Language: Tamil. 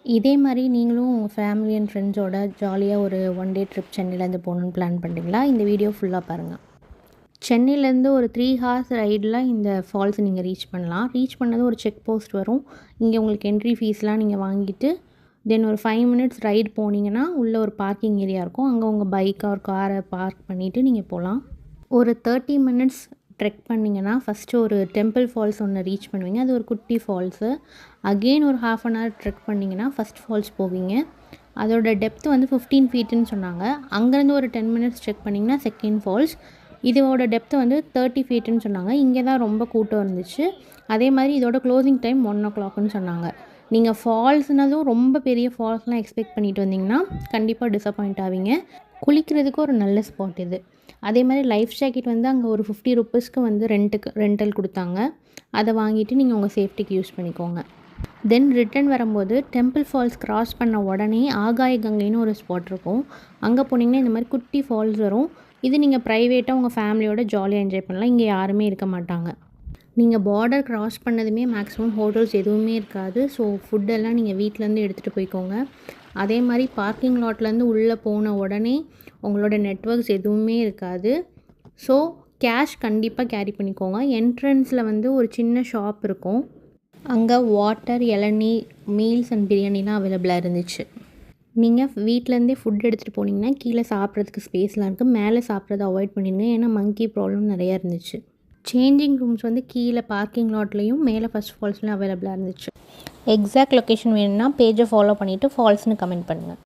இதே மாரி நீங்களும் உங்கள் ஃபேமிலி அண்ட் ஃப்ரெண்ட்ஸோட ஜாலியாக ஒரு ஒன் டே ட்ரிப் சென்னையிலேருந்து போகணுன்னு பிளான் பண்ணுறீங்களா? இந்த வீடியோ ஃபுல்லாக பாருங்கள். சென்னையிலேருந்து ஒரு 3 ஹார்ஸ் ரைடில் இந்த ஃபால்ஸ் நீங்கள் ரீச் பண்ணலாம். ரீச் பண்ணதும் ஒரு செக் போஸ்ட் வரும். இங்கே உங்களுக்கு என்ட்ரி ஃபீஸ்லாம் நீங்கள் வாங்கிட்டு தென் ஒரு 5 மினிட்ஸ் ரைடு போனீங்கன்னா உள்ளே ஒரு பார்க்கிங் ஏரியா இருக்கும். அங்கே உங்கள் பைக் ஆர் காரை பார்க் பண்ணிவிட்டு நீங்கள் போகலாம். ஒரு 30 மினிட்ஸ் ட்ரெக் பண்ணிங்கன்னா ஃபஸ்ட்டு ஒரு டெம்பிள் ஃபால்ஸ் ஒன்று ரீச் பண்ணுவீங்க. அது ஒரு குட்டி ஃபால்ஸு. அகெயின் ஒரு 1/2 அன் ஹவர் ட்ரெக் பண்ணிங்கன்னா ஃபஸ்ட் ஃபால்ஸ் போவீங்க. அதோட டெப்த்து வந்து 15 ஃபீட்டுன்னு சொன்னாங்க. அங்கேருந்து ஒரு 10 மினிட்ஸ் ட்ரெக் பண்ணிங்கன்னா செகண்ட் ஃபால்ஸ். இதோட டெப்த்து வந்து 30 ஃபீட்டுன்னு சொன்னாங்க. இங்கே தான் ரொம்ப கூட்டம் இருந்துச்சு. அதே மாதிரி இதோட க்ளோசிங் டைம் 1:00ன்னு சொன்னாங்க. நீங்கள் ஃபால்ஸ்னதும் ரொம்ப பெரிய ஃபால்ஸ்லாம் எக்ஸ்பெக்ட் பண்ணிட்டு வந்தீங்கன்னா கண்டிப்பாக டிசப்பாயிண்ட் ஆவீங்க. குளிக்கிறதுக்கு ஒரு நல்ல ஸ்பாட் இது. அதே மாதிரி லைஃப் ஜாக்கெட் வந்து அங்கே ஒரு 50 ருப்பீஸ்க்கு வந்து ரெண்டல் கொடுத்தாங்க. அதை வாங்கிட்டு நீங்கள் உங்கள் சேஃப்டிக்கு யூஸ் பண்ணிக்கோங்க. தென் ரிட்டன் வரும்போது டெம்பிள் ஃபால்ஸ் கிராஸ் பண்ண உடனே ஆகாய கங்கைன்னு ஒரு ஸ்பாட் இருக்கும். அங்கே போனீங்கன்னா இந்த மாதிரி குட்டி ஃபால்ஸ் வரும். இது நீங்கள் ப்ரைவேட்டாக உங்கள் ஃபேமிலியோட ஜாலியாக என்ஜாய் பண்ணலாம். இங்கே யாருமே இருக்க மாட்டாங்க. நீங்கள் பார்டர் கிராஸ் பண்ணதுமே மேக்ஸிமம் ஹோட்டல்ஸ் எதுவுமே இருக்காது. ஸோ ஃபுட்டெல்லாம் நீங்கள் வீட்டிலேருந்து எடுத்துகிட்டு போய்க்கோங்க. அதே மாதிரி பார்க்கிங் லாட்லேருந்து உள்ளே போன உடனே உங்களோட நெட்வொர்க்ஸ் எதுவுமே இருக்காது. ஸோ கேஷ் கண்டிப்பாக கேரி பண்ணிக்கோங்க. என்ட்ரன்ஸில் வந்து ஒரு சின்ன ஷாப் இருக்கும். அங்கே வாட்டர், இளநீர், மீல்ஸ் அண்ட் பிரியாணிலாம் அவைலபிளாக இருந்துச்சு. நீங்கள் வீட்டிலேருந்தே ஃபுட் எடுத்துகிட்டு போனீங்கன்னா கீழே சாப்பிட்றதுக்கு ஸ்பேஸ்லாம் இருக்குது. மேலே சாப்பிட்றத அவாய்ட் பண்ணிடுங்க. ஏன்னா மங்கி ப்ராப்ளம் நிறையா இருந்துச்சு. சேஞ்சிங் ரூம்ஸ் வந்து கீழே பார்க்கிங் லாட்லேயும் மேலே ஃபஸ்ட் ஃபால்ஸ்லையும் அவைலபிளாக இருந்துச்சு. எக்ஸாக்ட் லொக்கேஷன் வேணும்னா பேஜை ஃபாலோ பண்ணிவிட்டு ஃபால்ஸ்னு கமெண்ட் பண்ணுங்கள்.